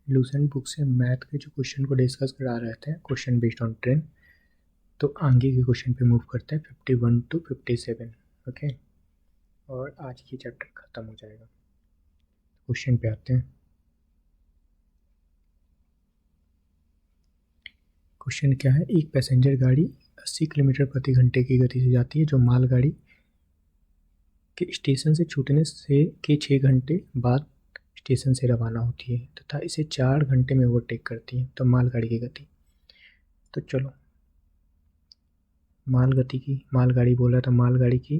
Lucent book से math के जो क्वेश्चन को डिस्कस करा रहे थे, क्वेश्चन बेस्ड ऑन ट्रेन। तो आगे के क्वेश्चन पे मूव करते हैं 51 to 57। ओके, और आज ये चैप्टर ख़त्म हो जाएगा। क्वेश्चन पे आते हैं। क्वेश्चन क्या है? एक पैसेंजर गाड़ी 80 किलोमीटर प्रति घंटे की गति से जाती है, जो मालगाड़ी के स्टेशन से छूटने से के 6 घंटे बाद स्टेशन से रवाना होती है तथा इसे 4 घंटे में ओवरटेक करती है। तो मालगाड़ी की गति। तो चलो, मालगाड़ी बोल रहा था, मालगाड़ी की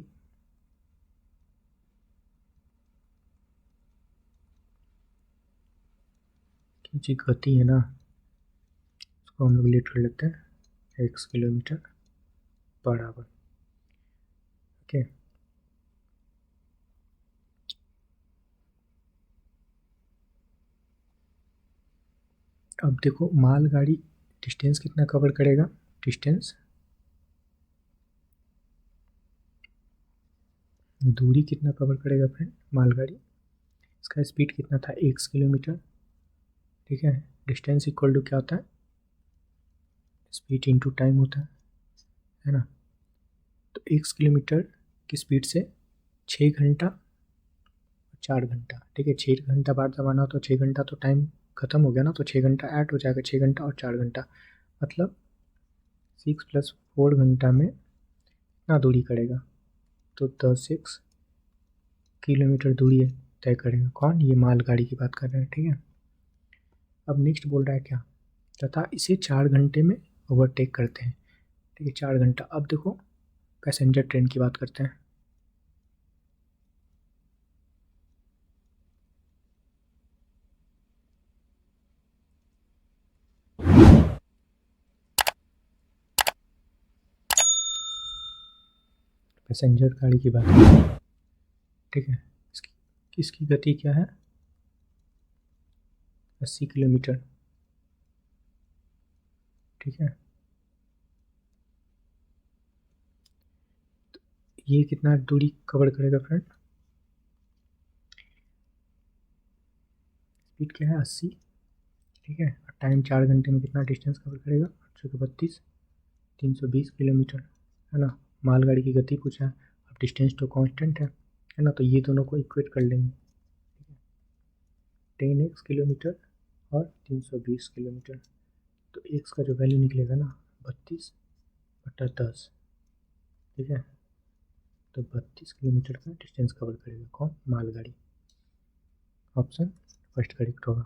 जो गति है ना, उसको हम लोग लेट कर लेते हैं x kilometre per hour. Okay, अब देखो मालगाड़ी डिस्टेंस कितना कवर करेगा। डिस्टेंस, दूरी कितना कवर करेगा फ्रेंड मालगाड़ी। इसका स्पीड कितना था? x kilometre. ठीक है, डिस्टेंस इक्वल टू क्या होता है? स्पीड इनटू टाइम होता है ना। तो x किलोमीटर की स्पीड से 6 घंटा 4 घंटा। ठीक है, 6 घंटा बाद जमाना हो तो 6 घंटा तो टाइम खत्म हो गया ना, तो 6 घंटा ऐड हो जाएगा। 6 घंटा और 4 घंटा मतलब 6 + 4 घंटा में कितना दूरी करेगा? तो 6 किलोमीटर दूरी तय करेगा। कौन? ये मालगाड़ी की बात कर रहे हैं। ठीक है, अब नेक्स्ट बोल रहा है क्या? तथा इसे 4 घंटे में ओवरटेक करते हैं। ठीक है, 4 घंटा। अब देखो पैसेंजर ट्रेन की बात करते हैं। पैसेंजर गाड़ी की बात करते हैं। ठीक है, इसकी गति क्या है? 80 किलोमीटर। ठीक है, ये कितना दूरी कवर करेगा फ्रेंड? स्पीड क्या है? 80। ठीक है, और टाइम 4 घंटे में कितना डिस्टेंस कवर करेगा? 832, 320 किलोमीटर, है ना। मालगाड़ी की गति पूछा है, अब डिस्टेंस तो कांस्टेंट है ना, तो ये दोनों को इक्वेट कर लेंगे। 10x किलोमीटर और 320 किलोमीटर। तो x का जो वैल्यू निकलेगा ना, 32/10। ठीक है, तो 32 किलोमीटर का डिस्टेंस कवर करेगा कौन? मालगाड़ी। ऑप्शन फर्स्ट करेक्ट होगा।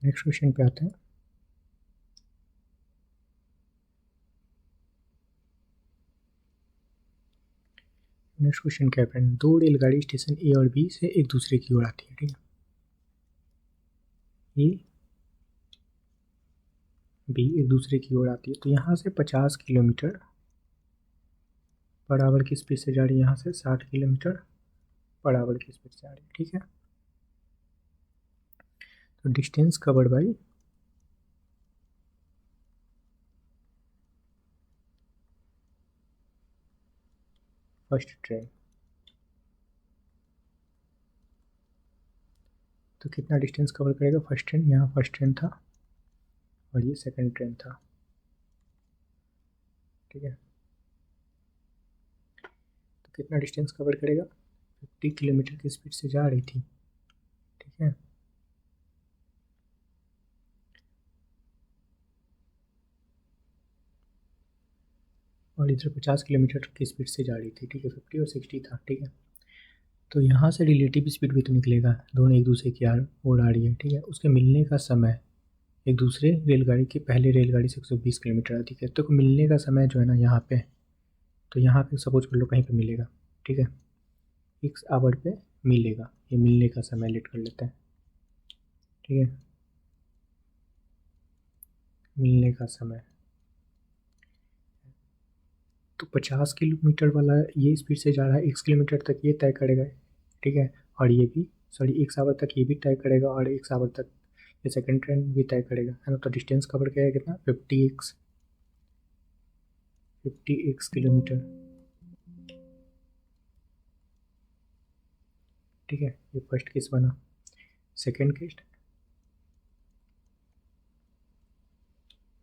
नेक्स्ट क्वेश्चन पे आते हैं। नेक्स्ट क्वेश्चन क्या है फ्रेंड? दो रेलगाड़ी स्टेशन ए और बी से एक दूसरे की ओर आती है। ठीक है, ए बी एक दूसरे की ओर आती है। तो यहाँ से 50 किलोमीटर पर आवर की स्पीड से जा रही है, यहाँ से 60 किलोमीटर पर आवर की स्पीड से आ रही है। ठीक है, तो distance covered by first train. तो कितना डिस्टेंस कवर करेगा फर्स्ट ट्रेन? यहाँ फर्स्ट ट्रेन था और ये सेकंड ट्रेन था। ठीक है, तो कितना डिस्टेंस कवर करेगा? 50 किलोमीटर की स्पीड से जा रही थी। ठीक है, और इधर 50 किलोमीटर की स्पीड से जा रही थी। ठीक है, 50 और 60 था। ठीक है, तो यहाँ से रिलेटिव स्पीड भी तो निकलेगा, दोनों एक दूसरे की ओर आ रही है। ठीक है, उसके मिलने का समय एक दूसरे रेलगाड़ी के पहले रेलगाड़ी से 120 किलोमीटर अधिक है। तो मिलने का समय जो है ना यहाँ पे, तो यहाँ पे सपोज कर लो कहीं पे मिलेगा। ठीक है, 6 आवर पे मिलेगा, ये मिलने का समय लेट कर लेते हैं। ठीक है, मिलने का समय तो 50 किलोमीटर वाला ये स्पीड से जा रहा है, 1 किलोमीटर तक ये तय करेगा। ठीक है, और ये भी सॉरी 1 आवर तक ये भी तय करेगा, और 1 आवर तक ये सेकंड ट्रेन भी तय करेगा, है ना। तो डिस्टेंस कवर किया कितना? 50x kilometre. ठीक है, ये फर्स्ट केस बना। Second case,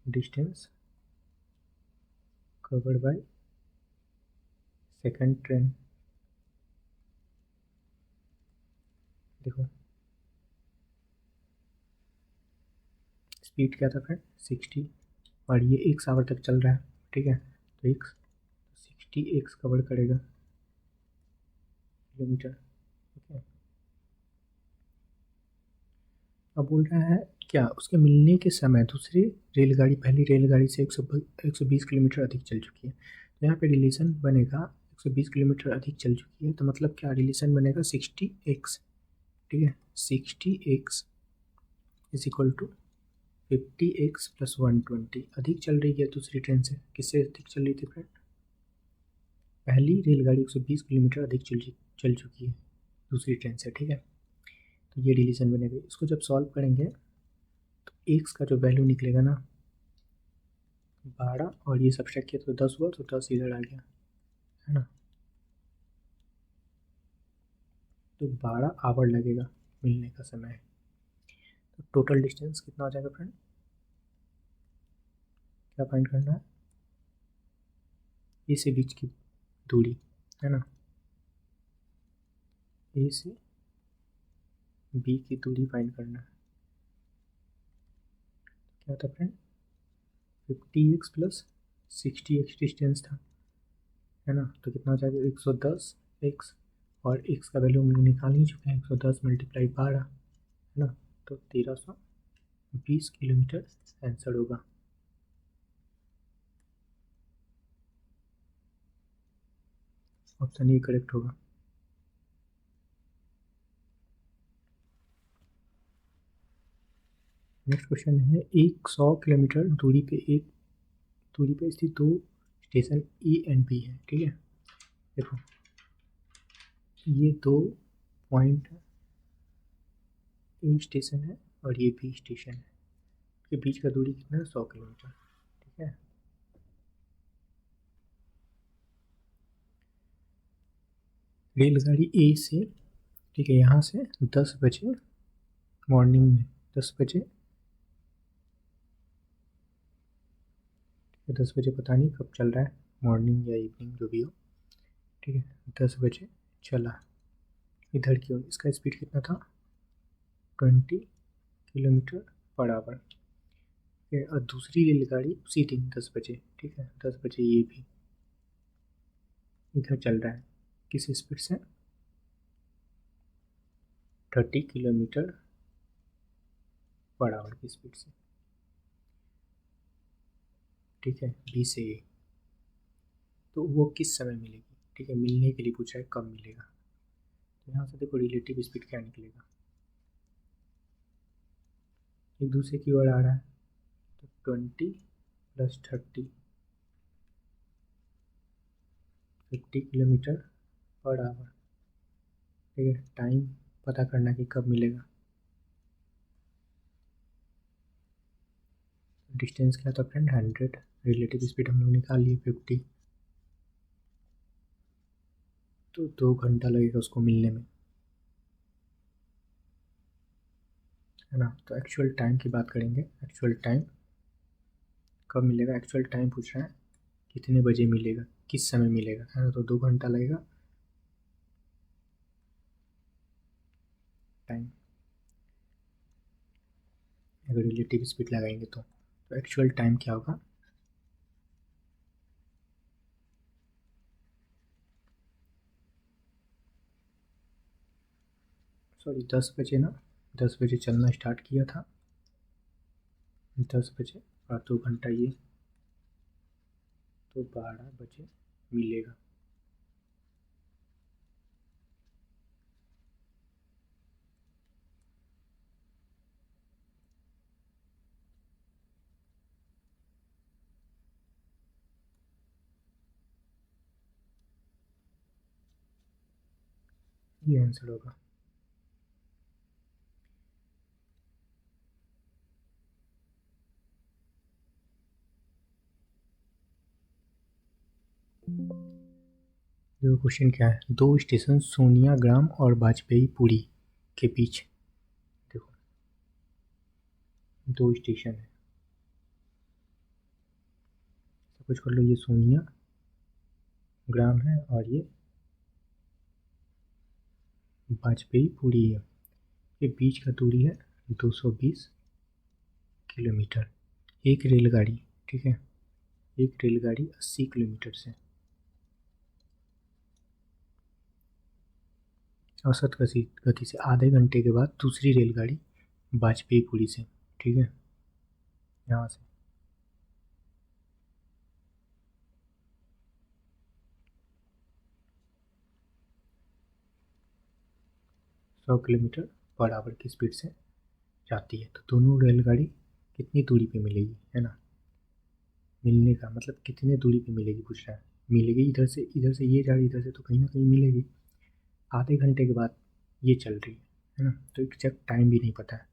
distance covered by second train. देखो स्पीड क्या था फ्रेंड 60, और ये x आवर तक चल रहा है, ठीक है, तो x 60x कवर करेगा किलोमीटर, ठीक है। अब बोल रहा है क्या उसके मिलने के समय दूसरी रेलगाड़ी पहली रेलगाड़ी से 120 किलोमीटर अधिक चल चुकी है। तो यहाँ पे रिलेशन बनेगा 120 किलोमीटर अधिक चल चुकी है, तो मतलब क्या रिलेशन बनेगा 60x, ठीक है, 60x is equal to 50x plus 120। अधिक चल रही है दूसरी ट्रेन से, किससे अधिक चल रही थी फ्रेंड, पहली रेलगाड़ी 120 किलोमीटर अधिक चल चुकी है दूसरी ट्रेन से, ठीक है। तो ये रिलेशन बनेगा। इसको जब सॉल्व करेंगे तो एक्स का जो वैल्यू निकलेगा ना 12, और ये सब्ट्रैक्ट किया तो 10 हुआ, तो 10 इधर आ गया, है ना। तो 12 आवर लगेगा मिलने का समय। तो टोटल डिस्टेंस कितना हो जाएगा फ्रेंड, क्या फाइंड करना है, ए से बीच की दूरी, है ना, ए से बी की दूरी फाइंड करना है। क्या था friend 50x plus 60x distance था, है ना। तो कितना हो जाएगा 110x, और x का वैल्यू हम लोग निकाल ही चुके हैं, 110 मल्टीप्लाई 12, है ना, तो 1320 किलोमीटर आंसर होगा। ऑप्शन ए करेक्ट होगा। नेक्स्ट क्वेश्चन है, 100 किलोमीटर दूरी पे स्थित दो स्टेशन ए एंड बी है, ठीक है। देखो ये दो पॉइंट है, ए स्टेशन है और ये बी स्टेशन है, के बीच का दूरी कितना है 100 किलोमीटर, ठीक है। रेलगाड़ी ए से, ठीक है, यहाँ से 10 बजे मॉर्निंग में, 10 बजे, 10 बजे पता नहीं कब चल रहा है, मॉर्निंग या इवनिंग जो भी हो, ठीक है, 10 बजे चला इधर की ओर। इसका स्पीड कितना था 20 किलोमीटर पर आवर, और दूसरी रेलगाड़ी उसी दिन 10 बजे, ठीक है, 10 बजे ये भी इधर चल रहा है, किस स्पीड से 30 किलोमीटर पर आवर की स्पीड से, ठीक है, बी से ए। तो वो किस समय मिलेगी, ठीक है, मिलने के लिए पूछा है कब मिलेगा। तो यहाँ से देखो रिलेटिव स्पीड क्या निकलेगा, एक दूसरे की ओर आ रहा है, तो 20 प्लस 30 50 किलोमीटर पर आवर, ठीक है। टाइम पता करना कि कब मिलेगा, डिस्टेंस क्या था फ्रेंड 100, रिलेटिव स्पीड हम लोग निकाल लिए 50, तो 2 घंटा लगेगा उसको मिलने में, है ना। तो एक्चुअल टाइम की बात करेंगे, एक्चुअल टाइम कब मिलेगा, एक्चुअल टाइम पूछ रहा है कितने बजे मिलेगा, किस समय मिलेगा, है ना। तो 2 घंटा लगेगा टाइम, अगर रिलेटिव स्पीड लगाएंगे तो एक्चुअल टाइम क्या होगा, सॉरी 10 बजे ना, 10 बजे चलना स्टार्ट किया था, 10 बजे, और 2 घंटा ये, तो 12 बजे मिलेगा। ये आंसर होगा। देखो क्वेश्चन क्या है, दो स्टेशन सोनियाग्राम और वाजपेयीपुरी के बीच, देखो दो स्टेशन है, सब कुछ कर लो, ये सोनियाग्राम है और ये वाजपेयीपुरी है, के बीच का दूरी है 220 किलोमीटर। एक रेलगाड़ी, ठीक है, एक रेलगाड़ी 80 किलोमीटर से औसत गति से आधे घंटे के बाद दूसरी रेलगाड़ी वाजपेयीपुरी से, ठीक है, यहाँ से 100 किलोमीटर पर आवर की स्पीड से जाती है। तो दोनों रेलगाड़ी कितनी दूरी पे मिलेगी, है ना, मिलने का मतलब कितने दूरी पे मिलेगी पूछ रहा है। मिलेगी इधर से ये जा रही, इधर से तो कहीं ना कहीं मिलेगी। आधे घंटे के बाद ये चल रही है ना, तो एग्जैक्ट टाइम भी नहीं पता है,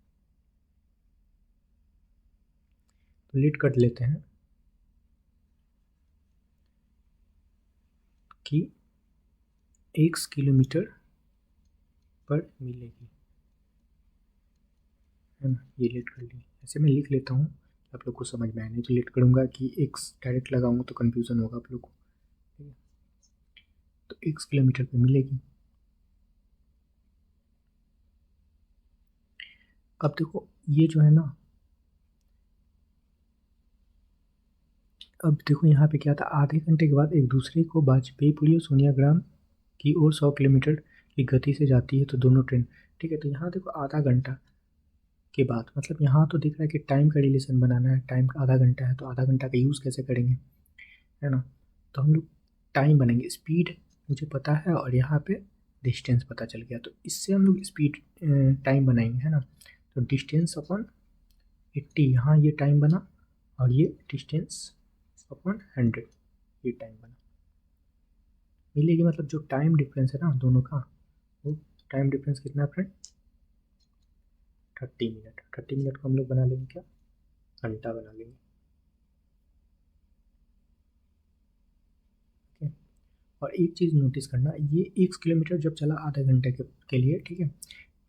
तो लेट कर लेते हैं कि 1 किलोमीटर पर मिलेगी, है ना, ये लेट कर ली। ऐसे मैं लिख लेता हूँ, आप लोग को समझ में आए, नहीं तो लेट करूँगा कि एक्स डायरेक्ट लगाऊंगा तो कन्फ्यूज़न होगा आप लोग को, ठीक है। तो 1 किलोमीटर पे मिलेगी। अब देखो ये जो है ना, अब देखो यहाँ पे क्या था, आधे घंटे के बाद एक दूसरे को वाजपेयीपुरी और सोनियाग्राम की ओर 100 किलोमीटर की गति से जाती है तो दोनों ट्रेन, ठीक है। तो यहाँ देखो आधा घंटा के बाद, मतलब यहाँ तो दिख रहा है कि टाइम का रिलेशन बनाना है, टाइम का आधा घंटा है तो आधा घंटा का यूज़ कैसे करेंगे, है ना। तो हम लोग टाइम बनाएंगे, स्पीड मुझे पता है और यहाँ पे डिस्टेंस पता चल गया, तो इससे हम लोग स्पीड टाइम बनाएंगे, है ना। तो डिस्टेंस अपॉन 80, यहाँ ये टाइम बना, और ये डिस्टेंस अपॉन 100 ये टाइम बना, मिलेगी। मतलब जो टाइम डिफरेंस है ना दोनों का, वो टाइम डिफरेंस कितना है फ्रेंड, 30 मिनट। 30 मिनट को हम लोग बना लेंगे क्या, घंटा बना लेंगे, ठीक है। और एक चीज़ नोटिस करना, ये 1 किलोमीटर जब चला आधे घंटे के लिए, ठीक है,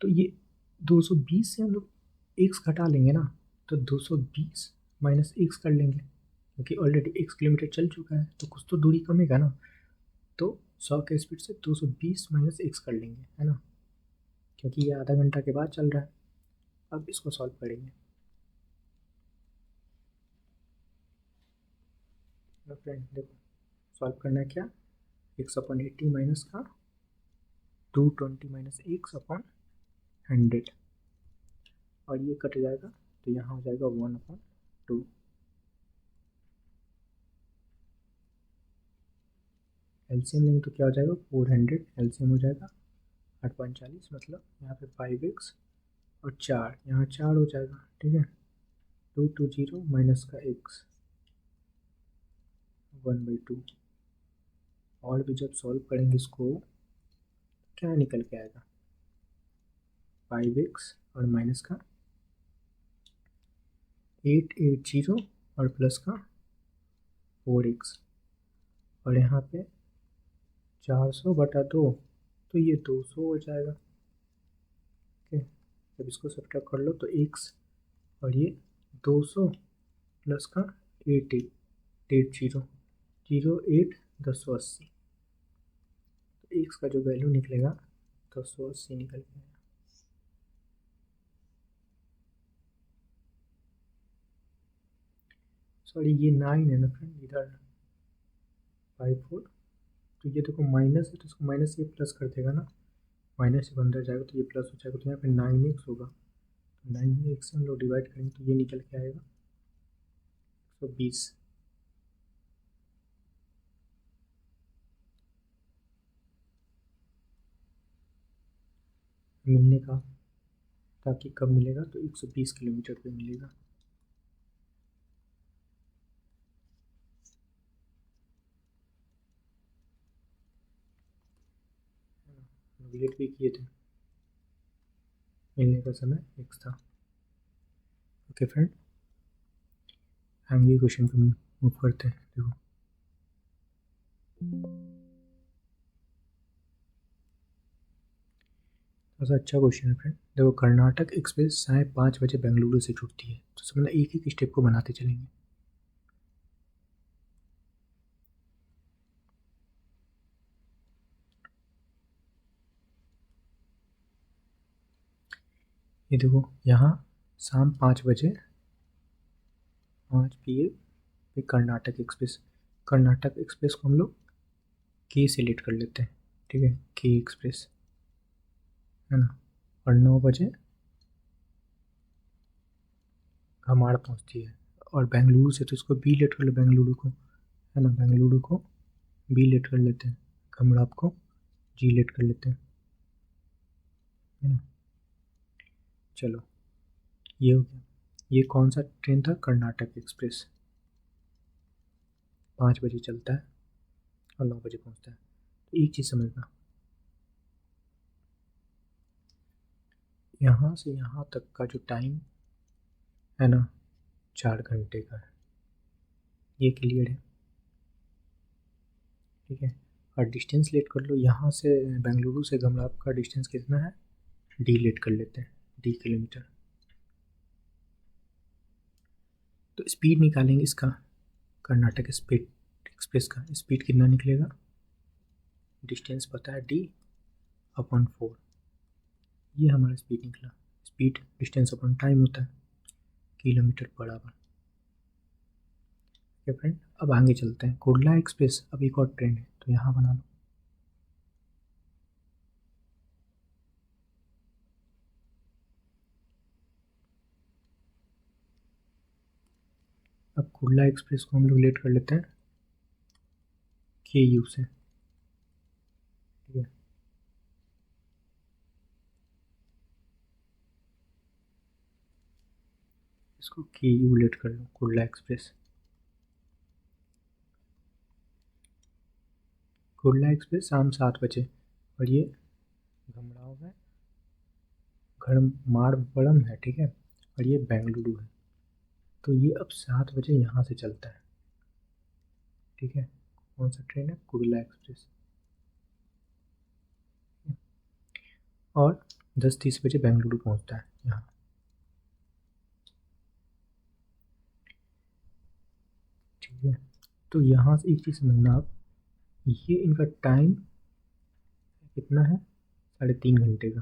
तो ये 220 से हम लोग एक्स घटा लेंगे ना, तो 220 माइनस एक्स कर लेंगे, क्योंकि ऑलरेडी 1 किलोमीटर चल चुका है तो कुछ तो दूरी कमेगा ना। तो 100 के स्पीड से 220 माइनस एक्स कर लेंगे, है ना, क्योंकि ये आधा घंटा के बाद चल रहा है। अब इसको सॉल्व करेंगे फ्रेंड, देखो सॉल्व करना है क्या, एक्स अपॉन 80 माइनस का 220 माइनस एक्स अपॉन 100, और ये कट जाएगा तो यहाँ हो जाएगा 1/2। एलसीएम लेंगे तो क्या हो जाएगा, 400 एलसीएम हो जाएगा 8.40, मतलब यहाँ पे 5x और 4, यहाँ 4 हो जाएगा, ठीक है। 220 माइनस का x 1/2। और भी जब सॉल्व करेंगे इसको क्या निकल के आएगा, 5x और माइनस का 880 और प्लस का 4x, और यहाँ पे 400/2 तो ये 200 हो जाएगा, ठीक है। जब इसको सब्ट्रैक्ट कर लो तो x और ये 200 प्लस का 8880 08 1080, तो एक्स का जो वैल्यू निकलेगा 1080 निकल के आएगा। सॉरी ये 9 है ना फ्रेंड, इधर 54, तो ये देखो माइनस है तो इसको माइनस से प्लस कर देगा ना, माइनस से अंदर जाएगा तो ये प्लस हो जाएगा, तो यहाँ पे 9x होगा, तो 9x से हम लोग डिवाइड करेंगे तो ये निकल के आएगा 120। मिलने का ताकि कब मिलेगा, तो 120 किलोमीटर पे मिलेगा। लेट भी किए थे, मिलने का समय x था। ओके फ्रेंड, हम ये क्वेश्चन पे मूव करते हैं। देखो थोड़ा अच्छा क्वेश्चन है फ्रेंड। देखो, कर्नाटक एक्सप्रेस 5:30 बेंगलुरु से छूटती है, तो समझना एक एक स्टेप को बनाते चलेंगे। ये देखो, यहाँ शाम 5 बजे 5 PM पे कर्नाटक एक्सप्रेस को हम लोग के से लेट कर लेते हैं, ठीक है, के एक्सप्रेस, है ना। और 9 बजे घमाड़ पहुँचती है। और बेंगलुरु से तो इसको बी लेट कर लो, बेंगलुरु को, है ना, बेंगलुरु को बी लेट कर लेते हैं, घमड़ाप को जी लेट कर लेते हैं, है ना। चलो, ये हो गया। ये कौन सा ट्रेन था? कर्नाटक एक्सप्रेस। 5 बजे चलता है और 9 बजे पहुंचता है। तो एक चीज़ समझना, यहाँ से यहाँ तक का जो टाइम है ना, 4 घंटे का है। ये क्लियर है? ठीक है। और डिस्टेंस लेट कर लो, यहाँ से बेंगलुरु से गमलाप का डिस्टेंस कितना है? डी लेट कर लेते हैं, डी किलोमीटर। तो स्पीड निकालेंगे इसका, कर्नाटक स्पीड एक्सप्रेस का स्पीड कितना निकलेगा? डिस्टेंस पता है, डी अपॉन 4। ये हमारा स्पीड निकला। स्पीड डिस्टेंस अपॉन टाइम होता है, किलोमीटर पर आवर। ठीक है फ्रेंड, अब आगे चलते हैं। कुर्ला एक्सप्रेस अब एक और ट्रेन है, तो यहाँ बना लो। अब कुर्ला एक्सप्रेस को हम लोग लेट कर लेते हैं के यू से, ठीक है। इसको के यू लेट कर लो, कुर्ला एक्सप्रेस। कुर्ला एक्सप्रेस शाम 7 बजे, और ये घमराव है, घड़मारबड़म है, ठीक है, और ये बेंगलुरु है। तो ये अब 7 बजे यहाँ से चलता है, ठीक है। कौन सा ट्रेन है? कुर्ला एक्सप्रेस। और 10:30 बजे बेंगलुरु पहुँचता है यहाँ। ठीक है, तो यहाँ से एक चीज़ समझना आप, ये इनका टाइम कितना है? 3.5 घंटे का।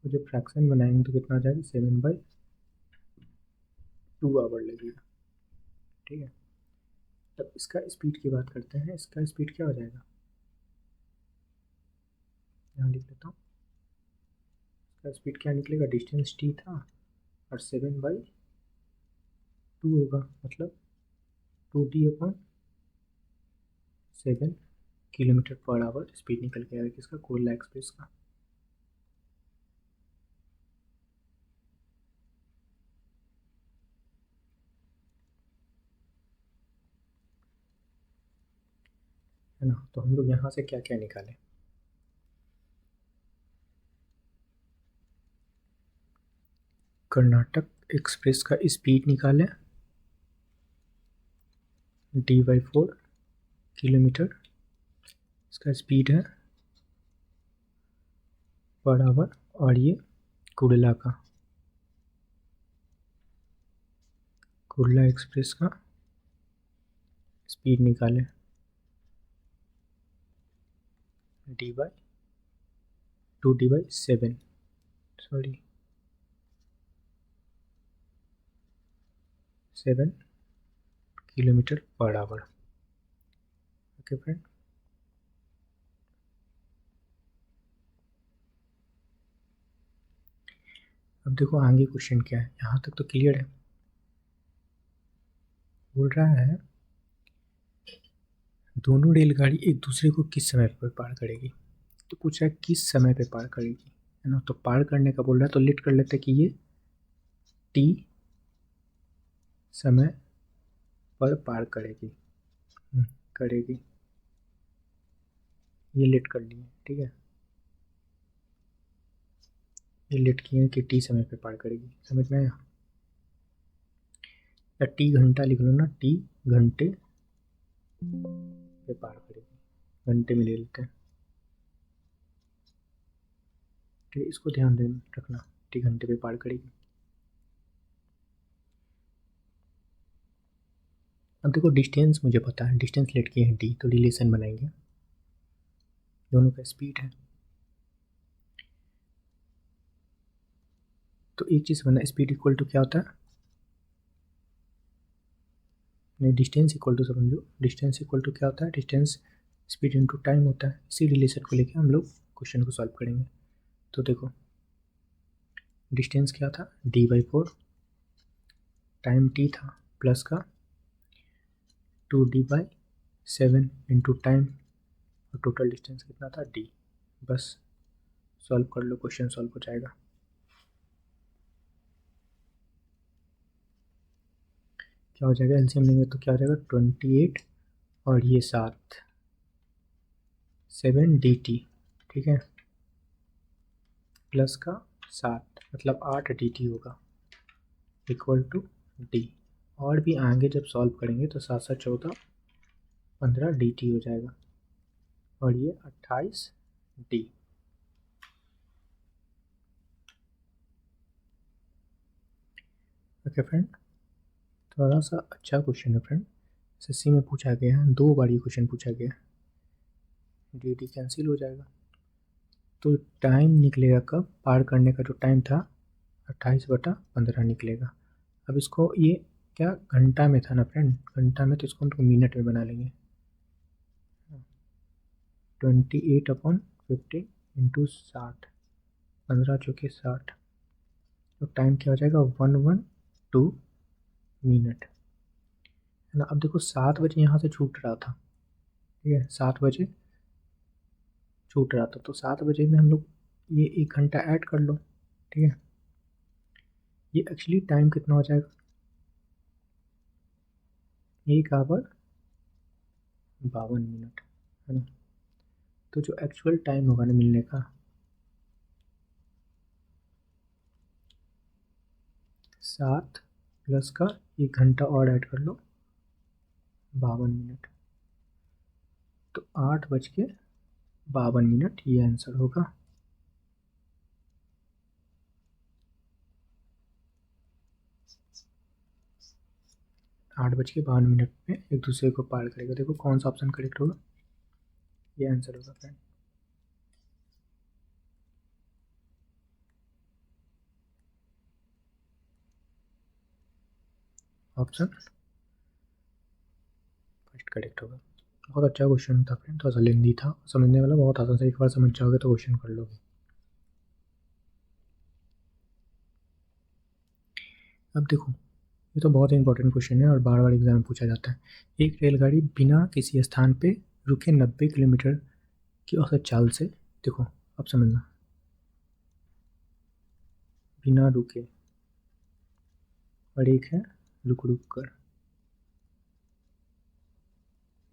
तो जब फ्रैक्शन बनाएंगे तो कितना आ जाएगा? 7/2 आवर लगेगा, ठीक है। तब इसका स्पीड की बात करते हैं। इसका स्पीड क्या हो जाएगा? यहाँ लिख लेता हूँ। इसका स्पीड क्या निकलेगा? डिस्टेंस टी था और 7/2 होगा, मतलब 2D/7 kilometre per hour speed निकल के आएगा किसका? कोयला एक्सप्रेस का। है ना। तो हम लोग यहाँ से क्या क्या निकालें? कर्नाटक एक्सप्रेस का स्पीड निकालें, D/4 किलोमीटर इसका स्पीड है पर आवर। और ये कुर्ला एक्सप्रेस का स्पीड निकालें, D/7, sorry 7 kilometre per hour. Okay friend, अब देखो आगे क्वेश्चन क्या है। यहाँ तक तो क्लियर है। बोल रहा है दोनों रेलगाड़ी एक दूसरे को किस समय पर पार करेगी। तो पूछ रहा है किस समय पे पार करेगी, है ना। तो पार करने का बोल रहा है, तो लेट कर लेते हैं कि ये टी समय पर पार करेगी, करेगी। ये लेट कर लिए, ठीक है। ये लेट किए कि टी समय पे पार करेगी, समझ में आया? या टी घंटा लिख लो ना, टी घंटे पे पार करेगी, घंटे में ले लेते हैं। ठीक है, इसको ध्यान दे रखना, 3 घंटे पे पार करेगी। अब देखो डिस्टेंस मुझे पता है, डिस्टेंस लेट की है डी, तो रिलेशन बनाएंगे, दोनों का स्पीड है। तो एक चीज़ बनना, स्पीड इक्वल टू क्या होता है, नहीं डिस्टेंस इक्वल टू समझो, डिस्टेंस इक्वल टू क्या होता है, डिस्टेंस स्पीड इनटू टाइम होता है। इसी रिलेशन को लेकर हम लोग क्वेश्चन को सॉल्व करेंगे। तो देखो डिस्टेंस क्या था, d/4, टाइम t था प्लस का 2d/7 इंटू टाइम, और टोटल डिस्टेंस कितना था d। बस सॉल्व कर लो, क्वेश्चन सॉल्व हो जाएगा। क्या हो जाएगा, एलसीएम लेंगे तो क्या हो जाएगा, 28 और ये 7dt, ठीक है, प्लस का 7 मतलब 8dt होगा, इक्वल टू डी। और भी आगे जब सॉल्व करेंगे तो 7 7 14 15dt हो जाएगा, और ये 28d। ओके फ्रेंड, थोड़ा सा अच्छा क्वेश्चन है फ्रेंड, एसएससी में पूछा गया है, 2 बार ये क्वेश्चन पूछा गया है। डी कैंसिल हो जाएगा, तो टाइम निकलेगा कब, पार करने का जो टाइम था 28/15 निकलेगा। अब इसको ये क्या घंटा में था ना फ्रेंड, घंटा में, तो इसको हम मिनट में बना लेंगे। 28/15 इंटू 60, 15 चौके 60, तो टाइम क्या हो जाएगा 112 मिनट, है ना। अब देखो 7 बजे यहाँ से छूट रहा था, ठीक है, 7 बजे छूट रहा था, तो 7 बजे में हम लोग ये 1 घंटा ऐड कर लो, ठीक है। ये एक्चुअली टाइम कितना हो जाएगा, 1 आवर 52 मिनट, है ना। तो जो एक्चुअल टाइम होगा ना मिलने का, 7 प्लस का 1 घंटा और ऐड कर लो, 52 मिनट, तो 8:52 ये आंसर होगा। 8:52 में एक दूसरे को पार करेगा। देखो कौन सा ऑप्शन करेक्ट होगा, ये आंसर होगा फ्रेंड। ऑप्शन फर्स्ट करेक्ट होगा। बहुत अच्छा क्वेश्चन था फ्रेंड, थोड़ा सा लेंदी था, समझने वाला बहुत आसान से, एक बार समझ जाओगे तो क्वेश्चन कर लोगे। अब देखो ये तो बहुत ही इंपॉर्टेंट क्वेश्चन है और बार बार एग्जाम में पूछा जाता है। एक रेलगाड़ी बिना किसी स्थान पे रुके 90 किलोमीटर की औसत चाल से, देखो अब समझना, बिना रुके, और एक है रुक रुक कर।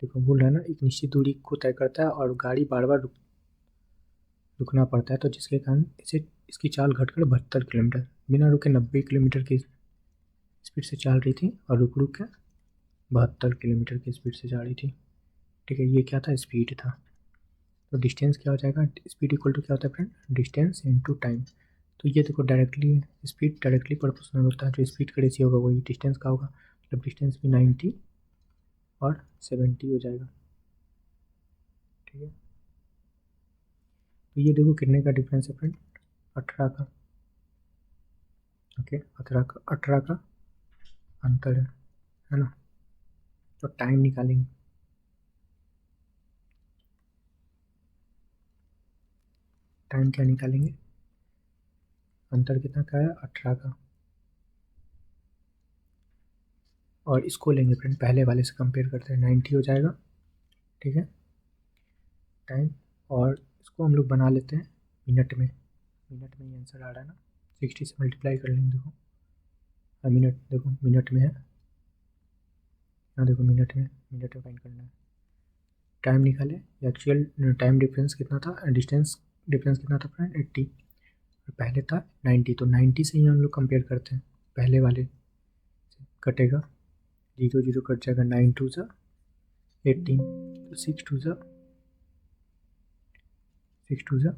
देखो बोल रहा है ना, एक निश्चित दूरी को तय करता है और गाड़ी बार बार रुकना पड़ता है, तो जिसके कारण इसे इसकी चाल घटकर 72 किलोमीटर, बिना रुके 90 किलोमीटर की स्पीड से चल रही थी, और रुक रुक के 72 किलोमीटर की स्पीड से जा रही थी, ठीक है। ये क्या था, स्पीड था। तो डिस्टेंस क्या हो जाएगा, स्पीड इक्वल टू क्या होता है फ्रेंड, डिस्टेंस इनटू टाइम। तो ये देखो डायरेक्टली है, स्पीड डायरेक्टली प्रोपोर्शनल होता है, जो स्पीड का रेशियो होगा वही डिस्टेंस का होगा, मतलब डिस्टेंस भी 90 और 70 हो जाएगा, ठीक है। तो ये देखो कितने का डिफरेंस है फ्रेंड, 18 का, ओके, 18 का अंतर है ना। तो टाइम निकालेंगे, टाइम क्या निकालेंगे, अंतर कितना का है, 18 का, और इसको लेंगे फ्रेंड पहले वाले से कंपेयर करते हैं, 90 हो जाएगा, ठीक है, टाइम, और इसको हम लोग बना लेते हैं मिनट में, मिनट में ये आंसर आ रहा है ना, 60 से मल्टीप्लाई कर लेंगे, देखो मिनट, देखो मिनट में है, यहाँ देखो मिनट में फाइंड करना है। टाइम निकाले, एक्चुअल टाइम डिफरेंस कितना था, डिस्टेंस डिफरेंस कितना था फ्रेंड, 80, और पहले था 90, तो 90 से ही हम लोग कंपेयर करते हैं, पहले वाले से कटेगा, 0 0 कट जाएगा, 9 2 ज़ा 18, तो 6 2 ज़ा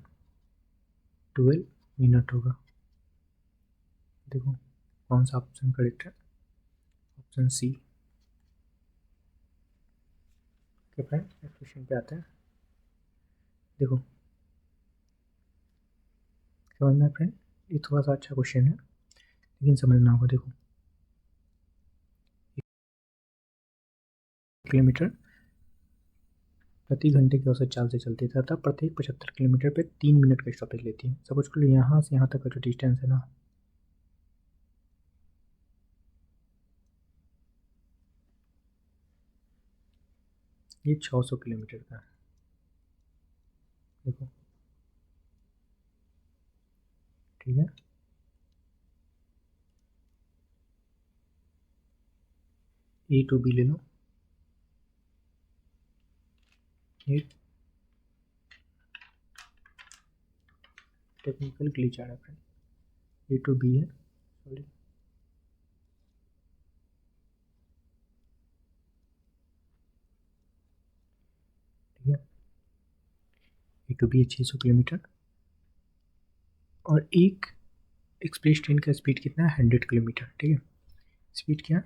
12 मिनट होगा। देखो कौन सा ऑप्शन करेक्ट है, option C. Okay friend, question पे आते हैं। देखो समझना है फ्रेंड, ये थोड़ा सा अच्छा क्वेश्चन है लेकिन समझना होगा। देखो किलोमीटर प्रति घंटे की औसत चाल से चलती है तथा प्रत्येक 75 किलोमीटर पे 3 मिनट का स्टॉपेज लेती है। सपोज कर लो यहाँ से यहाँ तक का जो डिस्टेंस है ना, ये 600 किलोमीटर का है। देखो ठीक है, ए टू बी ले लो। ये टेक्निकल ग्लिच आ रहा है फ्रेंड, ए टू बी है, सॉरी। ठीक है, ए टू बी है 600 किलोमीटर और एक एक्सप्रेस ट्रेन का स्पीड कितना है, 100 किलोमीटर। ठीक है, स्पीड क्या है,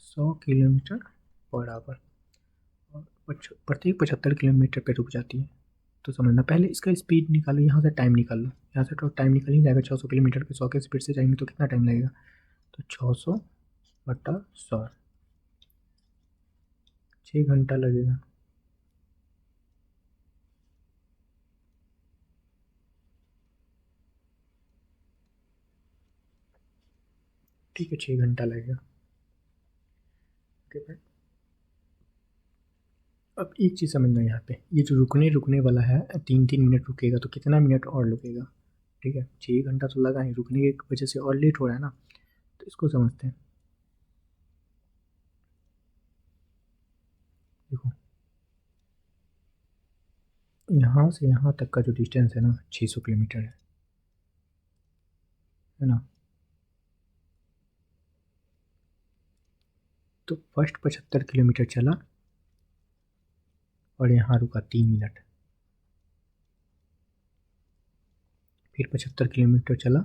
100 किलोमीटर पर आवर और प्रत्येक 75 किलोमीटर पे रुक जाती है। तो समझना, पहले इसका स्पीड निकालो, यहाँ से टाइम निकाल लो, यहाँ से तो टाइम निकल ही जाएगा। 600 किलोमीटर पे 100 के स्पीड से जाएंगे तो कितना टाइम लगेगा, तो 600 बटा 100, 6 घंटा लगेगा। ठीक है, 6 घंटा लगेगा। ओके, अब एक चीज़ समझना, यहाँ पे ये जो रुकने वाला है 3-3 मिनट रुकेगा, तो कितना मिनट और रुकेगा। ठीक है, 6 घंटा तो लगा ही, रुकने की वजह से और लेट हो रहा है ना, तो इसको समझते हैं। देखो यहाँ से यहाँ तक का जो डिस्टेंस है ना 600 किलोमीटर है ना। तो फर्स्ट 75 किलोमीटर चला और यहाँ रुका 3 मिनट, फिर 75 किलोमीटर चला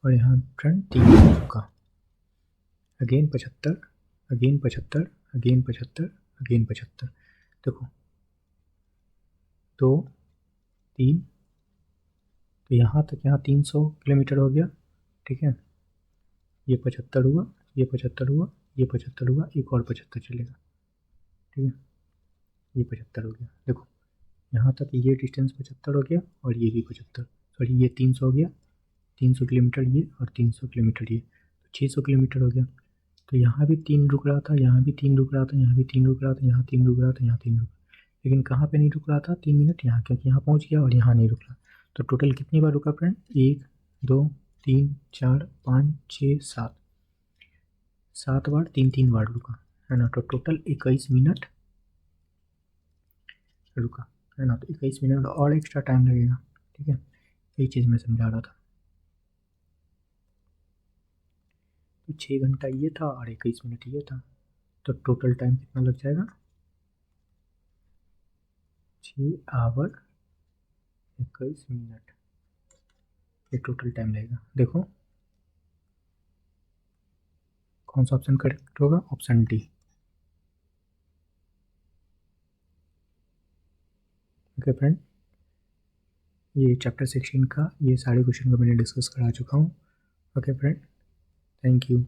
और यहाँ टर्न 3 मिनट रुका, अगेन 75, अगेन 75, अगेन 75, अगेन 75। देखो 2 3, तो यहाँ तक, यहाँ 300 किलोमीटर हो गया। ठीक है, ये 75 हुआ, ये 75 हुआ, ये 75 हुआ, एक और 75 चलेगा। ठीक है, ये 75 हो गया। देखो यहाँ तक ये डिस्टेंस 75 हो गया और ये भी 75, सॉरी ये 300 हो गया, 300 किलोमीटर ये और 300 किलोमीटर ये, तो 600 किलोमीटर हो गया। तो यहाँ भी 3 रुक रहा था, यहाँ भी 3 रुक रहा था, यहाँ भी 3 रुक रहा था, यहाँ 3 रुक रहा था, यहाँ 3 रुक, लेकिन कहाँ पे नहीं रुक रहा था 3 मिनट, यहाँ, क्योंकि यहाँ पहुँच गया और यहाँ नहीं रुक रहा। तो टोटल कितनी बार रुका फ्रेंड, 1 2 3 4 5 6 7, 7 बार, 3 बार रुका है ना। तो टोटल 21 मिनट रुका है ना। तो 21 मिनट और एक्स्ट्रा टाइम लगेगा। ठीक है, यही चीज़ मैं समझा रहा था। तो 6 घंटा ये था और 21 मिनट ये था, तो टोटल टाइम कितना लग जाएगा, 6 आवर 21 मिनट, ये टोटल टाइम लगेगा। देखो कौन सा ऑप्शन करेक्ट होगा, ऑप्शन डी। ओके फ्रेंड, ये चैप्टर 16 का ये सारे क्वेश्चन को मैंने डिस्कस करा चुका हूँ। Okay friend, thank you.